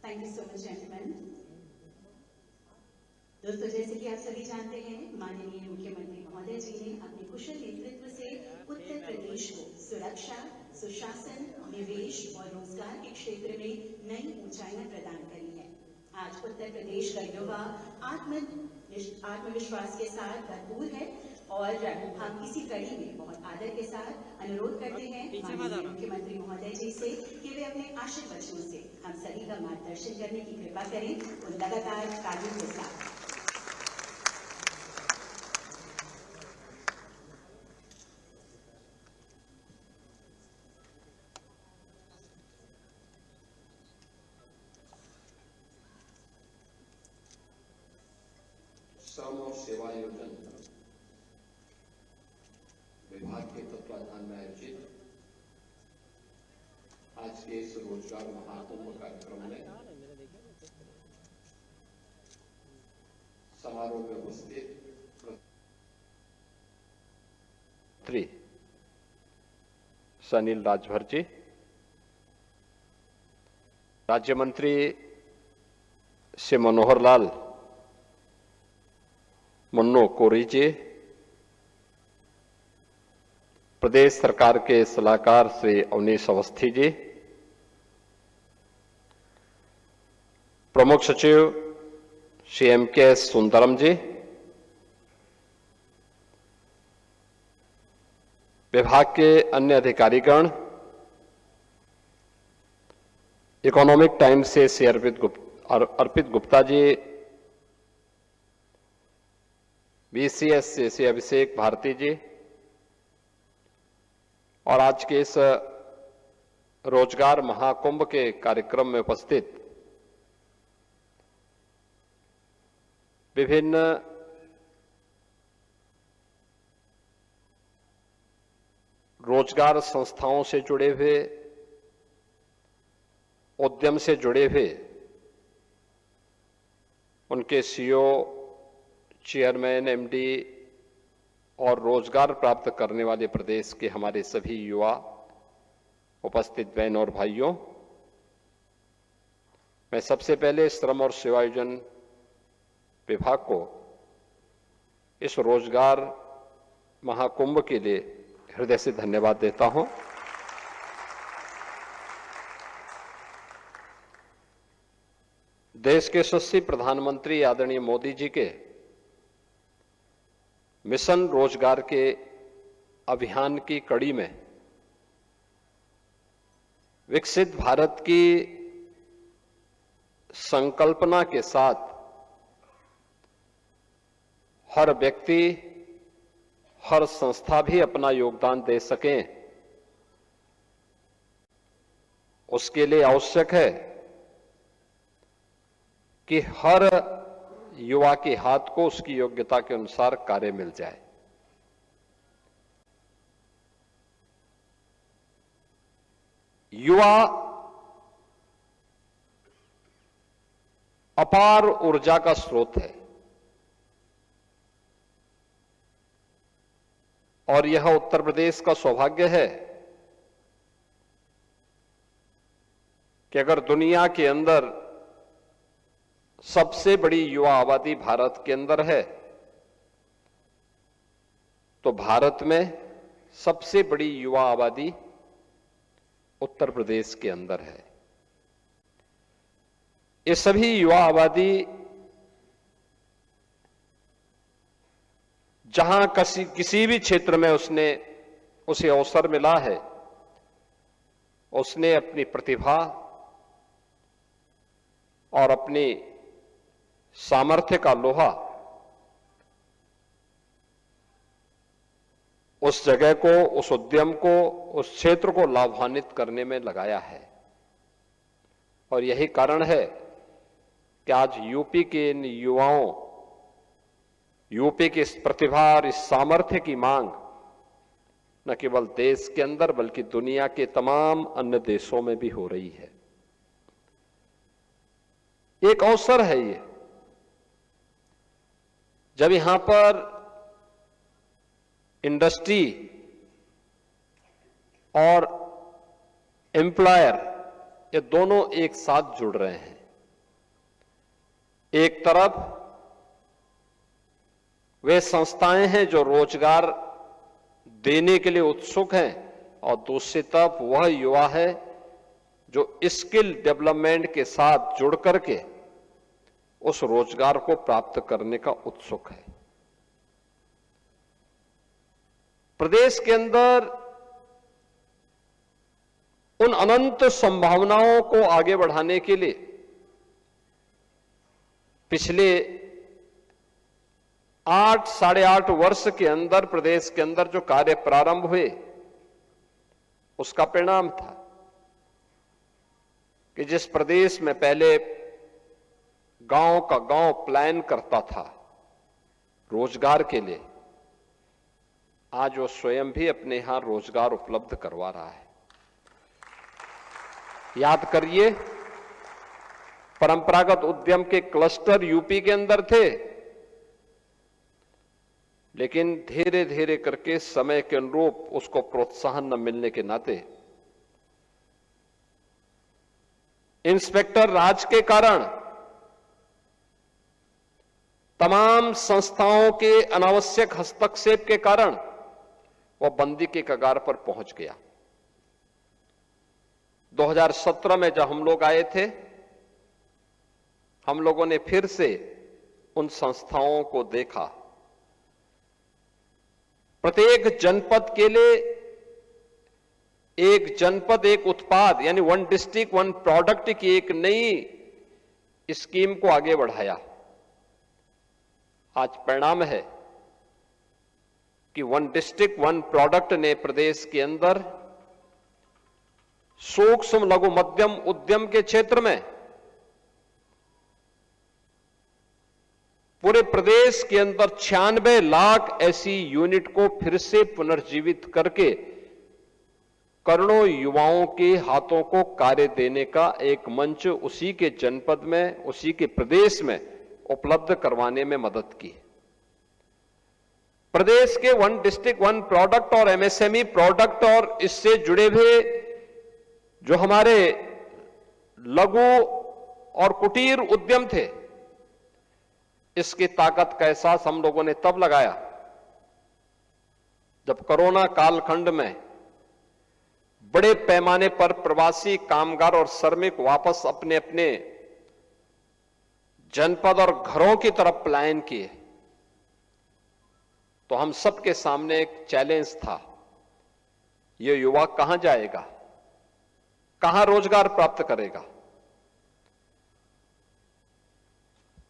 Thank you so much gentleman. दोस्तों, जैसे कि आप सभी जानते हैं, माननीय मुख्यमंत्री महोदय जी ने अपने कुशल नेतृत्व से उत्तर प्रदेश को सुरक्षा, सुशासन, निवेश और रोजगार के क्षेत्र में नई ऊंचाइयां प्रदान करी है। आज उत्तर प्रदेश का युवा आत्मविश्वास के साथ भरपूर है और हम इसी कड़ी में बहुत आदर के साथ अनुरोध करते हैं माननीय मुख्यमंत्री महोदय जी से कि वे अपने आशीर्वचनों से हम सभी का मार्गदर्शन करने की कृपा करें और लगातार कार्यों के साथ। श्रम और सेवा योजन विभाग के तत्वाधान में आयोजित आज के इस रोजगार महाकुंभ कार्यक्रम में समारोह में उपस्थित मंत्री सनील राजभर जी, राज्य मंत्री श्री मनोहर लाल मुन्नो कोरी जी, प्रदेश सरकार के सलाहकार श्री अवनीश अवस्थी जी, प्रमुख सचिव श्री M.K. सुंदरम जी, विभाग के अन्य अधिकारीगण, इकोनॉमिक टाइम्स से श्री अर्पित गुप्ता जी, BCS से श्री अभिषेक भारती जी और आज के इस रोजगार महाकुंभ के कार्यक्रम में उपस्थित विभिन्न रोजगार संस्थाओं से जुड़े हुए, उद्यम से जुड़े हुए उनके CEO, चेयरमैन, MD और रोजगार प्राप्त करने वाले प्रदेश के हमारे सभी युवा, उपस्थित बहन और भाइयों, मैं सबसे पहले श्रम और सेवायोजन विभाग को इस रोजगार महाकुंभ के लिए हृदय से धन्यवाद देता हूं। देश के यशस्वी प्रधानमंत्री आदरणीय मोदी जी के मिशन रोजगार के अभियान की कड़ी में विकसित भारत की संकल्पना के साथ हर व्यक्ति, हर संस्था भी अपना योगदान दे सकें, उसके लिए आवश्यक है कि हर युवा के हाथ को उसकी योग्यता के अनुसार कार्य मिल जाए। युवा अपार ऊर्जा का स्रोत है और यह उत्तर प्रदेश का सौभाग्य है कि अगर दुनिया के अंदर सबसे बड़ी युवा आबादी भारत के अंदर है, तो भारत में सबसे बड़ी युवा आबादी उत्तर प्रदेश के अंदर है। ये सभी युवा आबादी जहां किसी भी क्षेत्र में उसे अवसर मिला है, उसने अपनी प्रतिभा और अपनी सामर्थ्य का लोहा उस जगह को, उस उद्यम को, उस क्षेत्र को लाभान्वित करने में लगाया है। और यही कारण है कि आज यूपी के इन युवाओं, यूपी की इस प्रतिभा और इस सामर्थ्य की मांग न केवल देश के अंदर बल्कि दुनिया के तमाम अन्य देशों में भी हो रही है। एक अवसर है ये, जब यहां पर इंडस्ट्री और एम्प्लॉयर ये दोनों एक साथ जुड़ रहे हैं। एक तरफ वे संस्थाएं हैं जो रोजगार देने के लिए उत्सुक हैं और दूसरी तरफ वह युवा है जो स्किल डेवलपमेंट के साथ जुड़ करके उस रोजगार को प्राप्त करने का उत्सुक है। प्रदेश के अंदर उन अनंत संभावनाओं को आगे बढ़ाने के लिए पिछले 8-8.5 वर्ष के अंदर प्रदेश के अंदर जो कार्य प्रारंभ हुए उसका परिणाम था कि जिस प्रदेश में पहले गांव का गांव प्लान करता था रोजगार के लिए, आज वो स्वयं भी अपने यहां रोजगार उपलब्ध करवा रहा है। याद करिए, परंपरागत उद्यम के क्लस्टर यूपी के अंदर थे, लेकिन धीरे धीरे करके समय के अनुरूप उसको प्रोत्साहन न मिलने के नाते इंस्पेक्टर राज के कारण तमाम संस्थाओं के अनावश्यक हस्तक्षेप के कारण वह बंदी के कगार पर पहुंच गया। 2017 में जब हम लोग आए थे, हम लोगों ने फिर से उन संस्थाओं को देखा। प्रत्येक जनपद के लिए एक जनपद एक उत्पाद यानी वन डिस्ट्रिक्ट वन प्रोडक्ट की एक नई स्कीम को आगे बढ़ाया। आज परिणाम है कि वन डिस्ट्रिक्ट वन प्रोडक्ट ने प्रदेश के अंदर सूक्ष्म लघु मध्यम उद्यम के क्षेत्र में पूरे प्रदेश के अंदर 96 लाख ऐसी यूनिट को फिर से पुनर्जीवित करके करोड़ों युवाओं के हाथों को कार्य देने का एक मंच उसी के जनपद में, उसी के प्रदेश में उपलब्ध करवाने में मदद की। प्रदेश के वन डिस्ट्रिक्ट वन प्रोडक्ट और एमएसएमई प्रोडक्ट और इससे जुड़े हुए जो हमारे लघु और कुटीर उद्यम थे, इसकी ताकत का एहसास हम लोगों ने तब लगाया जब कोरोना कालखंड में बड़े पैमाने पर प्रवासी कामगार और श्रमिक वापस अपने अपने जनपद और घरों की तरफ पलायन किए। तो हम सबके सामने एक चैलेंज था, ये युवा कहां जाएगा, कहां रोजगार प्राप्त करेगा।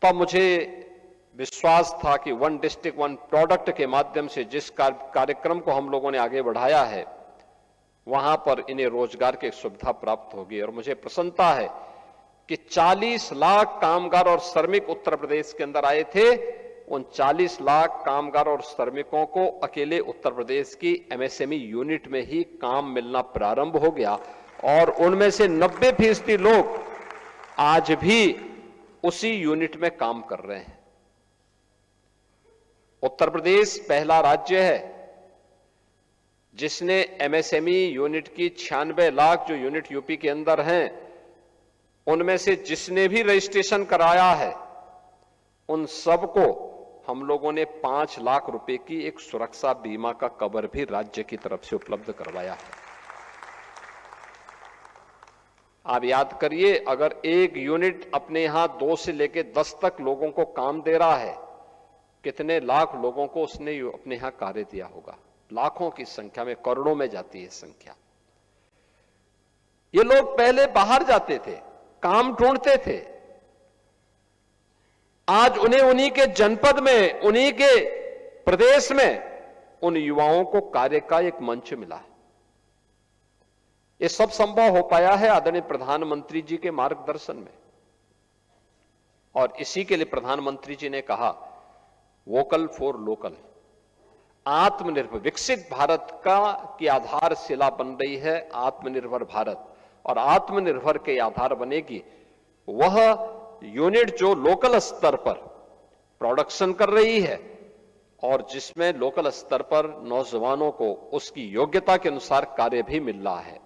तब मुझे विश्वास था कि वन डिस्ट्रिक्ट वन प्रोडक्ट के माध्यम से जिस कार्यक्रम को हम लोगों ने आगे बढ़ाया है, वहां पर इन्हें रोजगार की सुविधा प्राप्त होगी। और मुझे प्रसन्नता है कि 40 लाख कामगार और श्रमिक उत्तर प्रदेश के अंदर आए थे। उन 40 लाख कामगार और श्रमिकों को अकेले उत्तर प्रदेश की एमएसएमई यूनिट में ही काम मिलना प्रारंभ हो गया और उनमें से 90% लोग आज भी उसी यूनिट में काम कर रहे हैं। उत्तर प्रदेश पहला राज्य है जिसने एमएसएमई यूनिट की 96 लाख जो यूनिट यूपी के अंदर हैं, उनमें से जिसने भी रजिस्ट्रेशन कराया है, उन सबको हम लोगों ने 5 लाख रुपए की एक सुरक्षा बीमा का कवर भी राज्य की तरफ से उपलब्ध करवाया है। आप याद करिए, अगर एक यूनिट अपने यहां 2 से लेकर 10 तक लोगों को काम दे रहा है, कितने लाख लोगों को उसने अपने यहां कार्य दिया होगा। लाखों की संख्या में, करोड़ों में जाती है संख्या। ये लोग पहले बाहर जाते थे, काम ढूंढते थे, आज उन्हें उन्हीं के जनपद में, उन्हीं के प्रदेश में उन युवाओं को कार्य का एक मंच मिला है। ये सब संभव हो पाया है आदरणीय प्रधानमंत्री जी के मार्गदर्शन में। और इसी के लिए प्रधानमंत्री जी ने कहा वोकल फॉर लोकल। आत्मनिर्भर विकसित भारत का की आधारशिला बन रही है आत्मनिर्भर भारत, और आत्मनिर्भर के आधार बनेगी वह यूनिट जो लोकल स्तर पर प्रोडक्शन कर रही है और जिसमें लोकल स्तर पर नौजवानों को उसकी योग्यता के अनुसार कार्य भी मिल रहा है।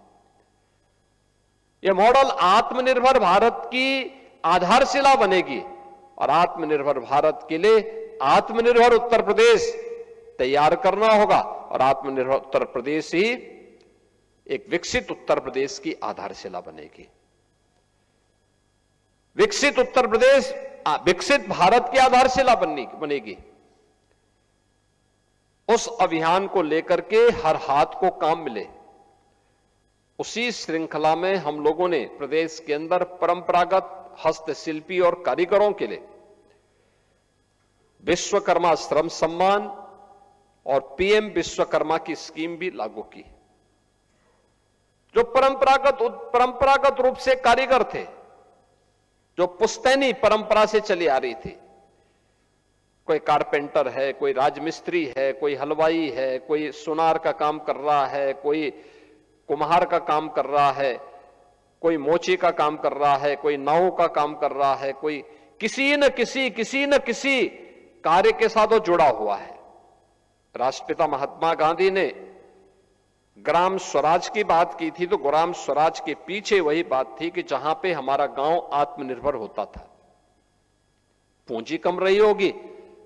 यह मॉडल आत्मनिर्भर भारत की आधारशिला बनेगी और आत्मनिर्भर भारत के लिए आत्मनिर्भर उत्तर प्रदेश तैयार करना होगा और आत्मनिर्भर उत्तर प्रदेश ही एक विकसित उत्तर प्रदेश की आधारशिला बनेगी। विकसित उत्तर प्रदेश विकसित भारत की आधारशिला बनेगी। उस अभियान को लेकर के हर हाथ को काम मिले, उसी श्रृंखला में हम लोगों ने प्रदेश के अंदर परंपरागत हस्तशिल्पी और कारीगरों के लिए विश्वकर्मा श्रम सम्मान और पीएम विश्वकर्मा की स्कीम भी लागू की। जो परंपरागत रूप से कारीगर थे, जो पुश्तैनी परंपरा से चली आ रही थी, कोई कारपेंटर है, कोई राजमिस्त्री है, कोई हलवाई है, कोई सुनार का काम कर रहा है, कोई कुम्हार का काम कर रहा है, कोई मोची का काम कर रहा है, कोई नाव का काम कर रहा है, कोई किसी न किसी कार्य के साथ वो जुड़ा हुआ है। राष्ट्रपिता महात्मा गांधी ने ग्राम स्वराज की बात की थी, तो ग्राम स्वराज के पीछे वही बात थी कि जहां पे हमारा गांव आत्मनिर्भर होता था। पूंजी कम रही होगी,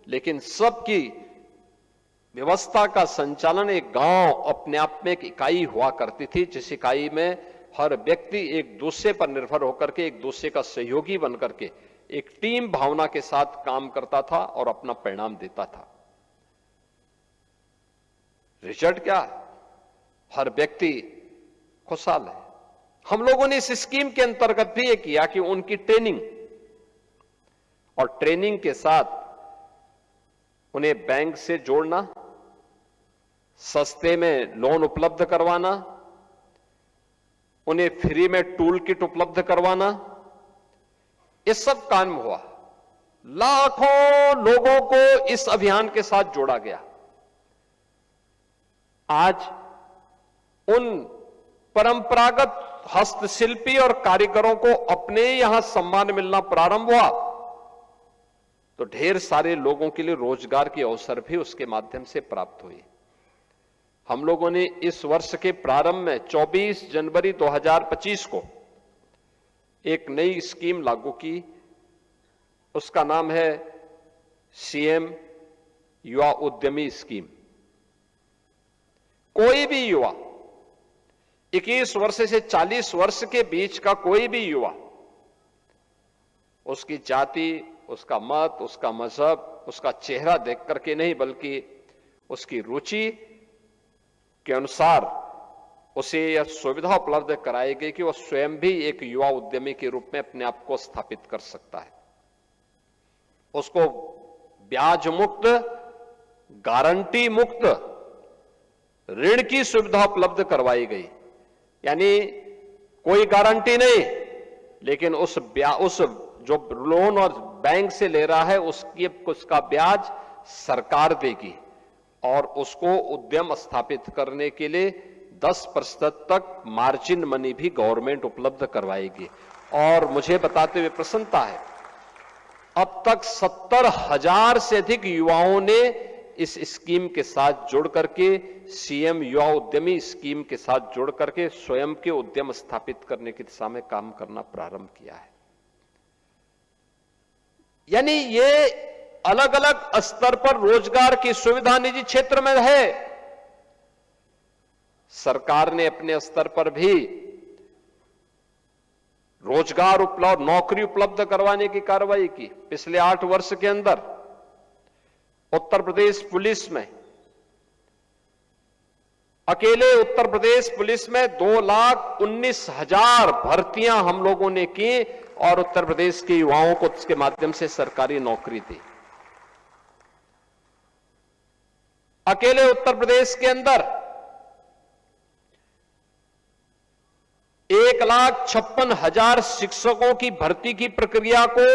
लेकिन सबकी व्यवस्था का संचालन एक गांव अपने आप में एक इकाई हुआ करती थी, जिस इकाई में हर व्यक्ति एक दूसरे पर निर्भर होकर के, एक दूसरे का सहयोगी बनकर के एक टीम भावना के साथ काम करता था और अपना परिणाम देता था। रिजल्ट क्या? हर व्यक्ति खुशहाल है। हम लोगों ने इस स्कीम के अंतर्गत भी ये किया कि उनकी ट्रेनिंग और ट्रेनिंग के साथ उन्हें बैंक से जोड़ना, सस्ते में लोन उपलब्ध करवाना, उन्हें फ्री में टूल किट उपलब्ध करवाना, ये सब काम हुआ। लाखों लोगों को इस अभियान के साथ जोड़ा गया। आज उन परंपरागत हस्तशिल्पी और कारीगरों को अपने यहां सम्मान मिलना प्रारंभ हुआ, तो ढेर सारे लोगों के लिए रोजगार के अवसर भी उसके माध्यम से प्राप्त हुए। हम लोगों ने इस वर्ष के प्रारंभ में 24 जनवरी 2025 को एक नई स्कीम लागू की। उसका नाम है सीएम युवा उद्यमी स्कीम। कोई भी युवा, 21 वर्ष से 40 वर्ष के बीच का कोई भी युवा, उसकी जाति, उसका मत, उसका मजहब, उसका चेहरा देख करके नहीं, बल्कि उसकी रुचि के अनुसार उसे यह सुविधा उपलब्ध कराई गई कि वह स्वयं भी एक युवा उद्यमी के रूप में अपने आप को स्थापित कर सकता है। उसको ब्याज मुक्त, गारंटी मुक्त ऋण की सुविधा उपलब्ध करवाई गई। यानी कोई गारंटी नहीं, लेकिन उस जो लोन और बैंक से ले रहा है उसका ब्याज सरकार देगी और उसको उद्यम स्थापित करने के लिए 10% तक मार्जिन मनी भी गवर्नमेंट उपलब्ध करवाएगी। और मुझे बताते हुए प्रसन्नता है, अब तक 70,000 से अधिक युवाओं ने इस स्कीम के साथ जुड़ करके, सीएम युवा उद्यमी स्कीम के साथ जुड़ करके स्वयं के उद्यम स्थापित करने की दिशा में काम करना प्रारंभ किया है। यानी ये अलग अलग स्तर पर रोजगार की सुविधा निजी क्षेत्र में है। सरकार ने अपने स्तर पर भी रोजगार उपलब्ध, नौकरी उपलब्ध करवाने की कार्रवाई की। पिछले 8 वर्ष के अंदर उत्तर प्रदेश पुलिस में, अकेले उत्तर प्रदेश पुलिस में 2,19,000 भर्तियां हम लोगों ने की और उत्तर प्रदेश के युवाओं को इसके माध्यम से सरकारी नौकरी दी। अकेले उत्तर प्रदेश के अंदर 1,56,000 शिक्षकों की भर्ती की प्रक्रिया को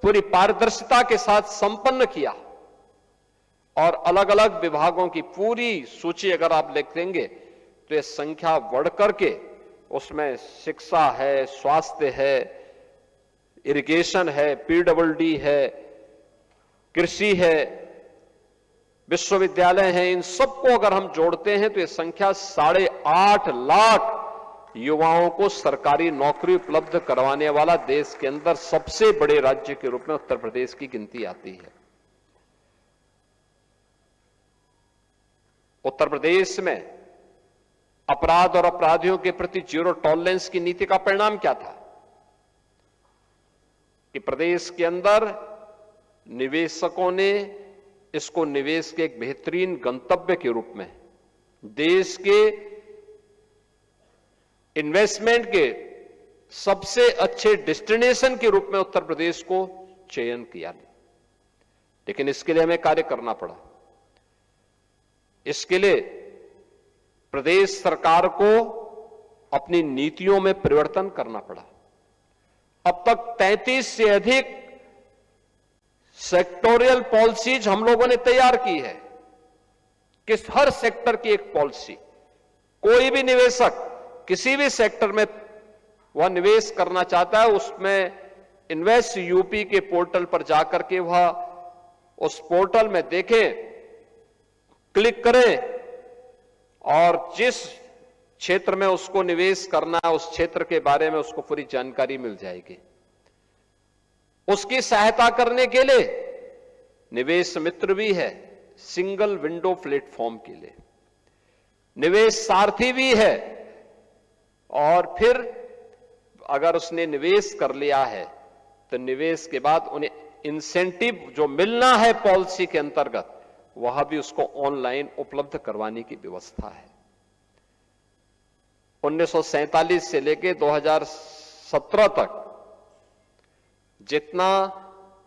पूरी पारदर्शिता के साथ संपन्न किया और अलग अलग विभागों की पूरी सूची अगर आप लिखेंगे तो यह संख्या बढ़ करके उसमें शिक्षा है, स्वास्थ्य है, इरिगेशन है, पीडब्ल्यूडी है, कृषि है, विश्वविद्यालय हैं, इन सबको अगर हम जोड़ते हैं तो यह संख्या 8.5 लाख युवाओं को सरकारी नौकरी उपलब्ध करवाने वाला देश के अंदर सबसे बड़े राज्य के रूप में उत्तर प्रदेश की गिनती आती है। उत्तर प्रदेश में अपराध और अपराधियों के प्रति जीरो टॉलरेंस की नीति का परिणाम क्या था कि प्रदेश के अंदर निवेशकों ने इसको निवेश के एक बेहतरीन गंतव्य के रूप में, देश के इन्वेस्टमेंट के सबसे अच्छे डेस्टिनेशन के रूप में उत्तर प्रदेश को चयन किया। लेकिन इसके लिए हमें कार्य करना पड़ा। इसके लिए प्रदेश सरकार को अपनी नीतियों में परिवर्तन करना पड़ा। अब तक 33 से अधिक सेक्टोरियल पॉलिसीज हम लोगों ने तैयार की है कि हर सेक्टर की एक पॉलिसी, कोई भी निवेशक किसी भी सेक्टर में वह निवेश करना चाहता है, उसमें इन्वेस्ट यूपी के पोर्टल पर जाकर के वह उस पोर्टल में देखें, क्लिक करें और जिस क्षेत्र में उसको निवेश करना है उस क्षेत्र के बारे में उसको पूरी जानकारी मिल जाएगी। उसकी सहायता करने के लिए निवेश मित्र भी है, सिंगल विंडो प्लेटफॉर्म के लिए निवेश सारथी भी है, और फिर अगर उसने निवेश कर लिया है तो निवेश के बाद उन्हें इंसेंटिव जो मिलना है पॉलिसी के अंतर्गत वह भी उसको ऑनलाइन उपलब्ध करवाने की व्यवस्था है। 1947 से लेकर 2017 तक जितना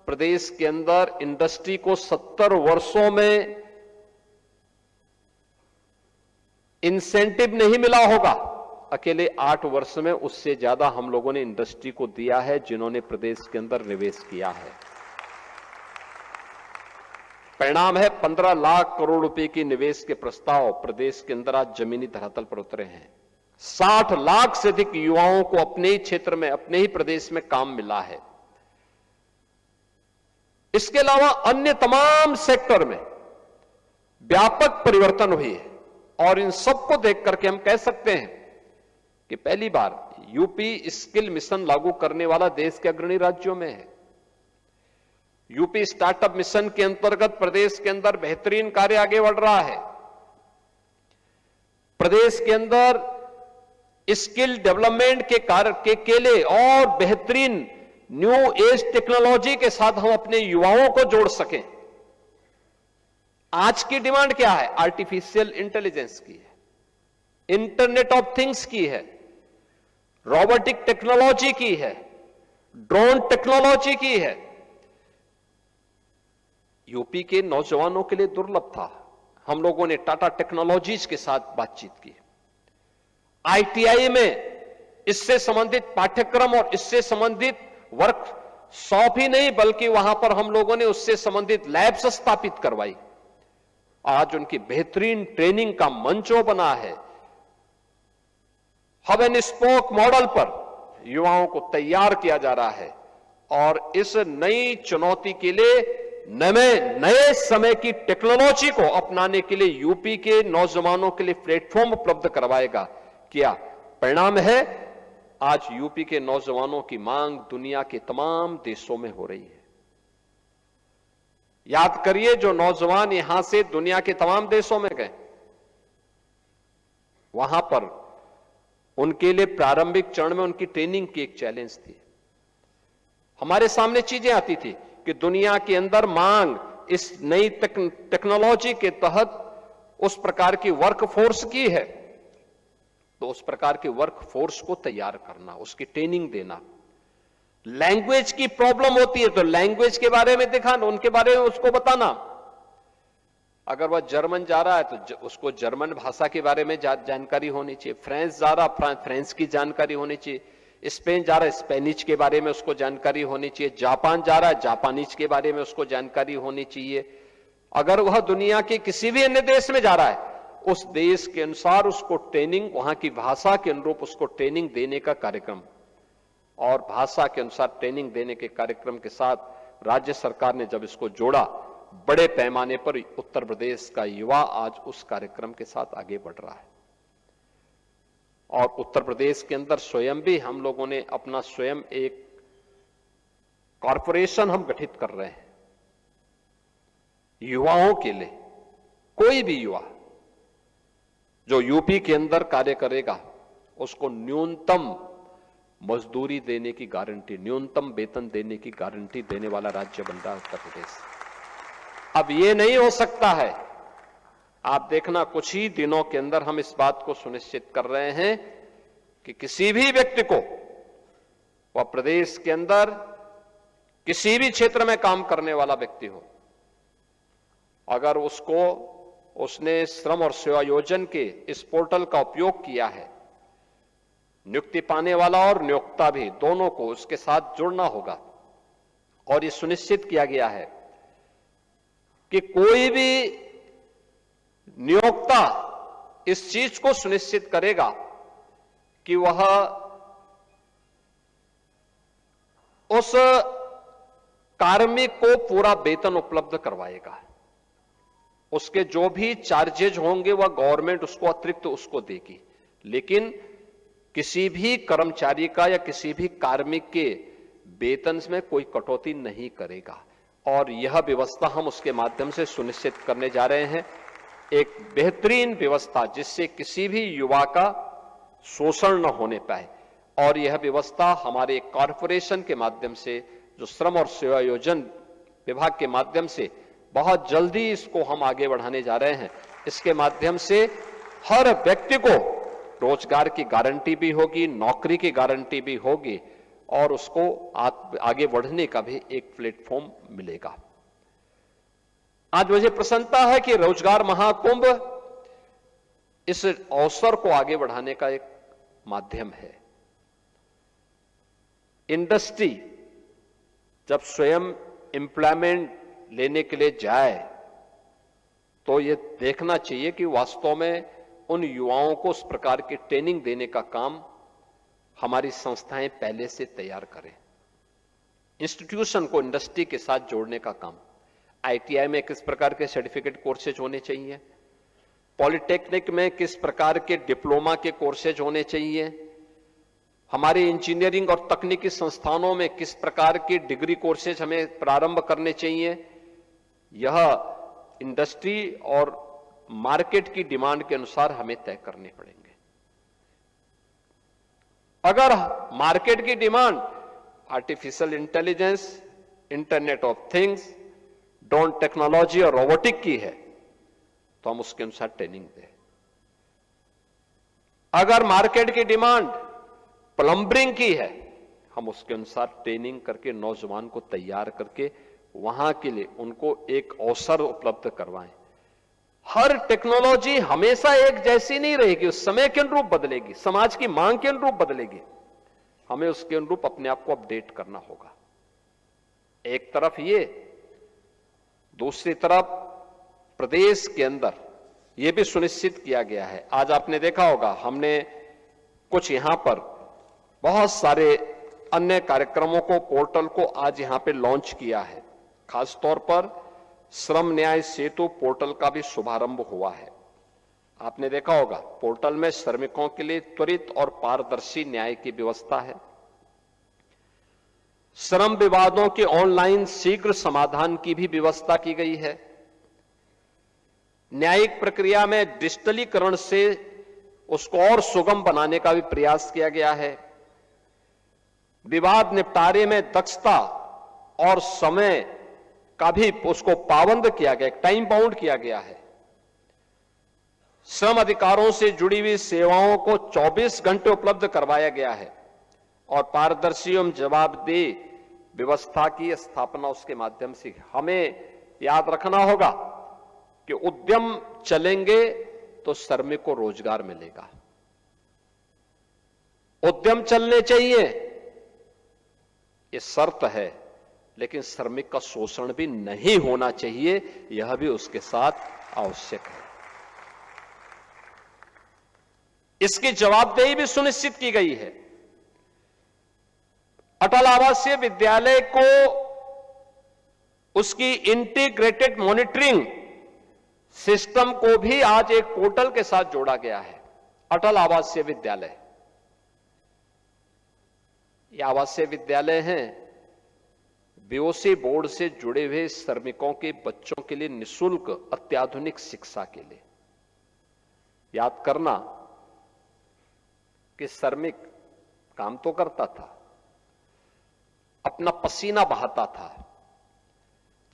प्रदेश के अंदर इंडस्ट्री को 70 वर्षों में इंसेंटिव नहीं मिला होगा, अकेले 8 वर्ष में उससे ज्यादा हम लोगों ने इंडस्ट्री को दिया है जिन्होंने प्रदेश के अंदर निवेश किया है। परिणाम है 15 लाख करोड़ रुपए की निवेश के प्रस्ताव प्रदेश के अंदर आज जमीनी धरातल पर उतरे हैं। 60 लाख से अधिक युवाओं को अपने ही क्षेत्र में, अपने ही प्रदेश में काम मिला है। इसके अलावा अन्य तमाम सेक्टर में व्यापक परिवर्तन हुई है, और इन सबको देख करके हम कह सकते हैं कि पहली बार यूपी स्किल मिशन लागू करने वाला देश के अग्रणी राज्यों में है। यूपी स्टार्टअप मिशन के अंतर्गत प्रदेश के अंदर बेहतरीन कार्य आगे बढ़ रहा है। प्रदेश के अंदर स्किल डेवलपमेंट के कार्य के लिए और बेहतरीन न्यू एज टेक्नोलॉजी के साथ हम अपने युवाओं को जोड़ सकें। आज की डिमांड क्या है? आर्टिफिशियल इंटेलिजेंस की है, इंटरनेट ऑफ थिंग्स की है, रोबोटिक टेक्नोलॉजी की है, ड्रोन टेक्नोलॉजी की है। यूपी के नौजवानों के लिए दुर्लभ था। हम लोगों ने टाटा टेक्नोलॉजीज के साथ बातचीत की। आईटीआई में इससे संबंधित पाठ्यक्रम और इससे संबंधित वर्कशॉप ही नहीं बल्कि वहां पर हम लोगों ने उससे संबंधित लैब्स स्थापित करवाई। आज उनकी बेहतरीन ट्रेनिंग का मंच बना है। हब एंड स्पोक मॉडल पर युवाओं को तैयार किया जा रहा है, और इस नई चुनौती के लिए नए समय की टेक्नोलॉजी को अपनाने के लिए यूपी के नौजवानों के लिए प्लेटफॉर्म उपलब्ध करवाएगा। क्या परिणाम है? आज यूपी के नौजवानों की मांग दुनिया के तमाम देशों में हो रही है। याद करिए, जो नौजवान यहां से दुनिया के तमाम देशों में गए, वहां पर उनके लिए प्रारंभिक चरण में उनकी ट्रेनिंग की एक चैलेंज थी। हमारे सामने चीजें आती थी कि दुनिया के अंदर मांग इस नई टेक्नोलॉजी के तहत उस प्रकार की वर्कफोर्स की है, तो उस प्रकार की वर्कफोर्स को तैयार करना, उसकी ट्रेनिंग देना। लैंग्वेज की प्रॉब्लम होती है तो लैंग्वेज के बारे में दिखाना, उनके बारे में उसको बताना। अगर वह जर्मन जा रहा है तो उसको जर्मन भाषा के बारे में जानकारी होनी चाहिए। फ्रांस जा रहा, फ्रांस की जानकारी होनी चाहिए। स्पेन जा रहा है, स्पेनिश के बारे में उसको जानकारी होनी चाहिए। जापान जा रहा है, जापानीज के बारे में उसको जानकारी होनी चाहिए। अगर वह दुनिया के किसी भी अन्य देश में जा रहा है, उस देश के अनुसार उसको ट्रेनिंग, वहां की भाषा के अनुरूप उसको ट्रेनिंग देने का कार्यक्रम, और भाषा के अनुसार ट्रेनिंग देने के कार्यक्रम के साथ राज्य सरकार ने जब इसको जोड़ा, बड़े पैमाने पर उत्तर प्रदेश का युवा आज उस कार्यक्रम के साथ आगे बढ़ रहा है। और उत्तर प्रदेश के अंदर स्वयं भी हम लोगों ने अपना स्वयं एक कॉरपोरेशन हम गठित कर रहे हैं युवाओं के लिए। कोई भी युवा जो यूपी के अंदर कार्य करेगा उसको न्यूनतम मजदूरी देने की गारंटी, न्यूनतम वेतन देने की गारंटी देने वाला राज्य बन रहा है उत्तर प्रदेश। अब यह नहीं हो सकता है, आप देखना कुछ ही दिनों के अंदर हम इस बात को सुनिश्चित कर रहे हैं कि किसी भी व्यक्ति को वह प्रदेश के अंदर किसी भी क्षेत्र में काम करने वाला व्यक्ति हो, अगर उसने श्रम और सेवा योजन के इस पोर्टल का उपयोग किया है, नियुक्ति पाने वाला और नियोक्ता भी दोनों को उसके साथ जुड़ना होगा। और यह सुनिश्चित किया गया है कि कोई भी नियोक्ता इस चीज को सुनिश्चित करेगा कि वह उस कार्मिक को पूरा वेतन उपलब्ध करवाएगा। उसके जो भी चार्जेज होंगे वह गवर्नमेंट उसको अतिरिक्त उसको देगी, लेकिन किसी भी कर्मचारी का या किसी भी कार्मिक के वेतन में कोई कटौती नहीं करेगा। और यह व्यवस्था हम उसके माध्यम से सुनिश्चित करने जा रहे हैं, एक बेहतरीन व्यवस्था जिससे किसी भी युवा का शोषण न होने पाए। और यह व्यवस्था हमारे कॉरपोरेशन के माध्यम से, जो श्रम और सेवा योजन विभाग के माध्यम से बहुत जल्दी इसको हम आगे बढ़ाने जा रहे हैं। इसके माध्यम से हर व्यक्ति को रोजगार की गारंटी भी होगी, नौकरी की गारंटी भी होगी और उसको आगे बढ़ने का भी एक प्लेटफॉर्म मिलेगा। आज मुझे प्रसन्नता है कि रोजगार महाकुंभ इस अवसर को आगे बढ़ाने का एक माध्यम है। इंडस्ट्री जब स्वयं एम्प्लॉयमेंट लेने के लिए जाए तो यह देखना चाहिए कि वास्तव में उन युवाओं को उस प्रकार की ट्रेनिंग देने का काम हमारी संस्थाएं पहले से तैयार करें। इंस्टीट्यूशन को इंडस्ट्री के साथ जोड़ने का काम, आईटीआई में किस प्रकार के सर्टिफिकेट कोर्सेज होने चाहिए, पॉलिटेक्निक में किस प्रकार के डिप्लोमा के कोर्सेज होने चाहिए, हमारे इंजीनियरिंग और तकनीकी संस्थानों में किस प्रकार की डिग्री कोर्सेज हमें प्रारंभ करने चाहिए, यह इंडस्ट्री और मार्केट की डिमांड के अनुसार हमें तय करने पड़ेंगे। अगर मार्केट की demand artificial intelligence, internet of things, drone technology और रोबोटिक की है तो हम उसके अनुसार ट्रेनिंग दें। अगर मार्केट की डिमांड प्लम्बरिंग की है, हम उसके अनुसार ट्रेनिंग करके नौजवान को तैयार करके वहां के लिए उनको एक अवसर उपलब्ध करवाएं। हर टेक्नोलॉजी हमेशा एक जैसी नहीं रहेगी, उस समय के अनुरूप बदलेगी, समाज की मांग के अनुरूप बदलेगी। हमें उसके अनुरूप अपने आप को अपडेट करना होगा। एक तरफ ये, दूसरी तरफ प्रदेश के अंदर यह भी सुनिश्चित किया गया है। आज आपने देखा होगा हमने कुछ यहां पर बहुत सारे अन्य कार्यक्रमों को, पोर्टल को आज यहां पे लॉन्च किया है। खासतौर पर श्रम न्याय सेतु पोर्टल का भी शुभारंभ हुआ है। आपने देखा होगा पोर्टल में श्रमिकों के लिए त्वरित और पारदर्शी न्याय की व्यवस्था है। श्रम विवादों के ऑनलाइन शीघ्र समाधान की भी व्यवस्था की गई है। न्यायिक प्रक्रिया में डिजिटलीकरण से उसको और सुगम बनाने का भी प्रयास किया गया है। विवाद निपटारे में दक्षता और समय का भी उसको पाबंद किया गया, टाइम बाउंड किया गया है। श्रम अधिकारों से जुड़ी हुई सेवाओं को 24 घंटे उपलब्ध करवाया गया है और पारदर्शी एवं जवाबदेह व्यवस्था की स्थापना उसके माध्यम से। हमें याद रखना होगा कि उद्यम चलेंगे तो श्रमिक को रोजगार मिलेगा। उद्यम चलने चाहिए, ये शर्त है, लेकिन श्रमिक का शोषण भी नहीं होना चाहिए, यह भी उसके साथ आवश्यक है। इसकी जवाबदेही भी सुनिश्चित की गई है। अटल आवासीय विद्यालय को उसकी इंटीग्रेटेड मॉनिटरिंग सिस्टम को भी आज एक पोर्टल के साथ जोड़ा गया है। अटल आवासीय विद्यालय। ये आवासीय विद्यालय हैं बीओसी बोर्ड से जुड़े हुए श्रमिकों के बच्चों के लिए निःशुल्क अत्याधुनिक शिक्षा के लिए। याद करना कि श्रमिक काम तो करता था, अपना पसीना बहाता था,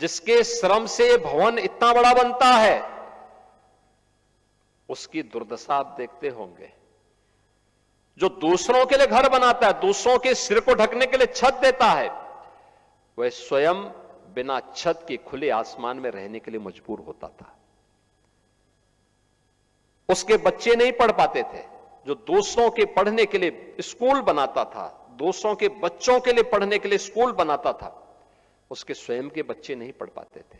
जिसके श्रम से भवन इतना बड़ा बनता है, उसकी दुर्दशा आप देखते होंगे। जो दूसरों के लिए घर बनाता है, दूसरों के सिर को ढकने के लिए छत देता है, वह स्वयं बिना छत के खुले आसमान में रहने के लिए मजबूर होता था। उसके बच्चे नहीं पढ़ पाते थे। जो दूसरों के पढ़ने के लिए स्कूल बनाता था, दूसरों के बच्चों के लिए पढ़ने के लिए स्कूल बनाता था, उसके स्वयं के बच्चे नहीं पढ़ पाते थे।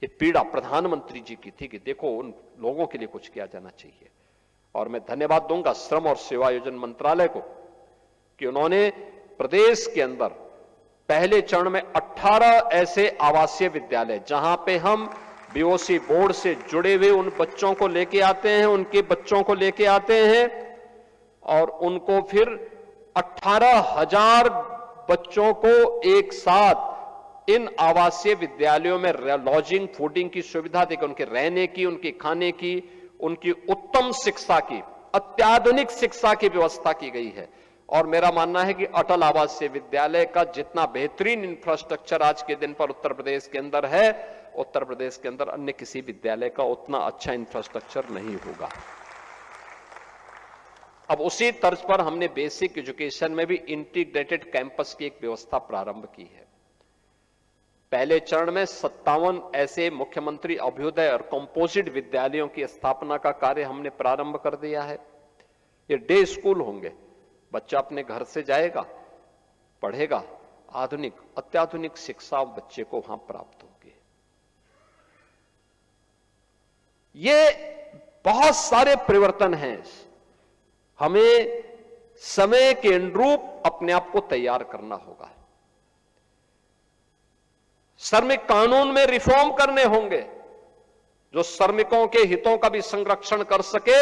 ये पीड़ा प्रधानमंत्री जी की थी कि देखो उन लोगों के लिए कुछ किया जाना चाहिए। और मैं धन्यवाद दूंगा श्रम और सेवायोजन मंत्रालय को कि उन्होंने प्रदेश के अंदर पहले चरण में 18 ऐसे आवासीय विद्यालय, जहां पे हम बीओसी बोर्ड से जुड़े हुए उन बच्चों को लेके आते हैं, उनके बच्चों को लेके आते हैं और उनको फिर 18,000 बच्चों को एक साथ इन आवासीय विद्यालयों में लॉजिंग फूडिंग की सुविधा देकर उनके रहने की, उनके खाने की, उनकी उत्तम शिक्षा की, अत्याधुनिक शिक्षा की व्यवस्था की गई है। और मेरा मानना है कि अटल आवासीय विद्यालय का जितना बेहतरीन इंफ्रास्ट्रक्चर आज के दिन पर उत्तर प्रदेश के अंदर है, उत्तर प्रदेश के अंदर अन्य किसी विद्यालय का उतना अच्छा इंफ्रास्ट्रक्चर नहीं होगा। अब उसी तर्ज पर हमने बेसिक एजुकेशन में भी इंटीग्रेटेड कैंपस की एक व्यवस्था प्रारंभ की है। पहले चरण में 57 ऐसे मुख्यमंत्री अभ्युदय और कंपोजिट विद्यालयों की स्थापना का कार्य हमने प्रारंभ कर दिया है। ये डे स्कूल होंगे, बच्चा अपने घर से जाएगा, पढ़ेगा, आधुनिक अत्याधुनिक शिक्षा बच्चे को वहां प्राप्त होगी। ये बहुत सारे परिवर्तन हैं। हमें समय के अनुरूप अपने आप को तैयार करना होगा। श्रमिक कानून में रिफॉर्म करने होंगे जो श्रमिकों के हितों का भी संरक्षण कर सके,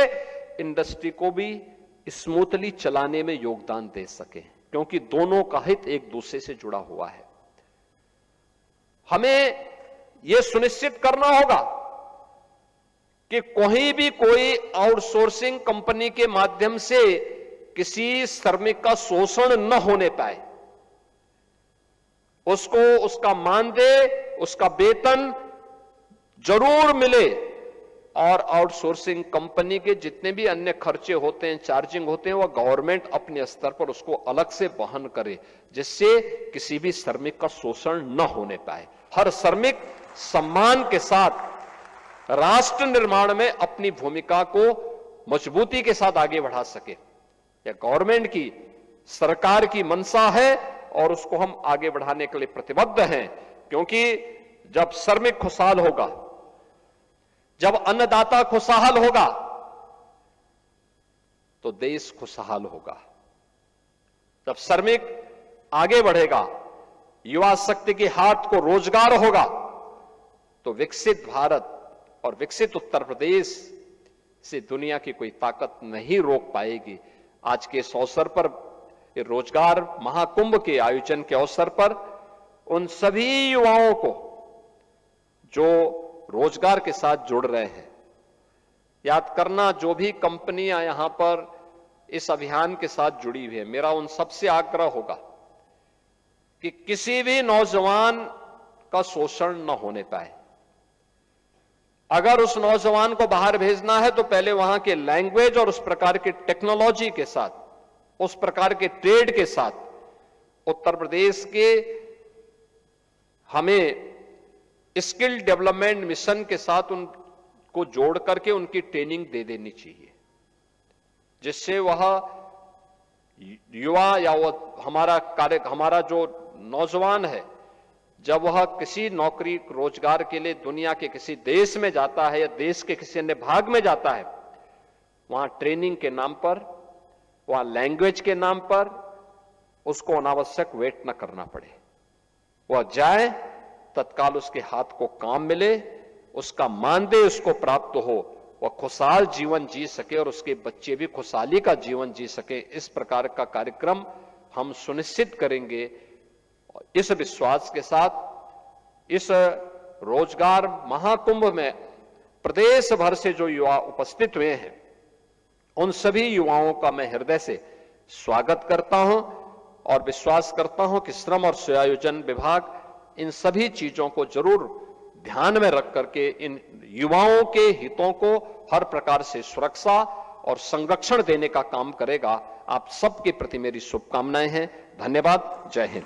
इंडस्ट्री को भी स्मूथली चलाने में योगदान दे सके, क्योंकि दोनों का हित एक दूसरे से जुड़ा हुआ है। हमें यह सुनिश्चित करना होगा कि कोई आउटसोर्सिंग कंपनी के माध्यम से किसी श्रमिक का शोषण न होने पाए। उसको उसका मानदेय, उसका वेतन जरूर मिले और आउटसोर्सिंग कंपनी के जितने भी अन्य खर्चे होते हैं, चार्जिंग होते हैं, वह गवर्नमेंट अपने स्तर पर उसको अलग से वहन करे, जिससे किसी भी श्रमिक का शोषण न होने पाए। हर श्रमिक सम्मान के साथ राष्ट्र निर्माण में अपनी भूमिका को मजबूती के साथ आगे बढ़ा सके। यह गवर्नमेंट की, सरकार की मंशा है और उसको हम आगे बढ़ाने के लिए प्रतिबद्ध हैं, क्योंकि जब श्रमिक खुशहाल होगा, जब अन्नदाता खुशहाल होगा, तो देश खुशहाल होगा। जब श्रमिक आगे बढ़ेगा, युवा शक्ति के हाथ को रोजगार होगा, तो विकसित भारत और विकसित उत्तर प्रदेश से दुनिया की कोई ताकत नहीं रोक पाएगी। आज के इस अवसर पर, रोजगार महाकुंभ के आयोजन के अवसर पर, उन सभी युवाओं को जो रोजगार के साथ जुड़ रहे हैं, याद करना जो भी कंपनियां यहां पर इस अभियान के साथ जुड़ी हुई है, मेरा उन सबसे आग्रह होगा कि किसी भी नौजवान का शोषण न होने पाए। अगर उस नौजवान को बाहर भेजना है तो पहले वहां के लैंग्वेज और उस प्रकार की टेक्नोलॉजी के साथ, उस प्रकार के ट्रेड के साथ उत्तर प्रदेश के हमें स्किल डेवलपमेंट मिशन के साथ उनको जोड़ करके उनकी ट्रेनिंग दे देनी चाहिए, जिससे वह युवा या वो हमारा जो नौजवान है, जब वह किसी नौकरी रोजगार के लिए दुनिया के किसी देश में जाता है या देश के किसी अन्य भाग में जाता है, वहां ट्रेनिंग के नाम पर, वहां लैंग्वेज के नाम पर उसको अनावश्यक वेट न करना पड़े। वह जाए, तत्काल उसके हाथ को काम मिले, उसका मानदेय उसको प्राप्त हो, वह खुशहाल जीवन जी सके और उसके बच्चे भी खुशहाली का जीवन जी सके, इस प्रकार का कार्यक्रम हम सुनिश्चित करेंगे। इस विश्वास के साथ इस रोजगार महाकुंभ में प्रदेश भर से जो युवा उपस्थित हुए हैं, उन सभी युवाओं का मैं हृदय से स्वागत करता हूं और विश्वास करता हूं कि श्रम और सेवायोजन विभाग इन सभी चीजों को जरूर ध्यान में रख करके इन युवाओं के हितों को हर प्रकार से सुरक्षा और संरक्षण देने का काम करेगा। आप सबके प्रति मेरी शुभकामनाएं हैं। धन्यवाद। जय हिंद।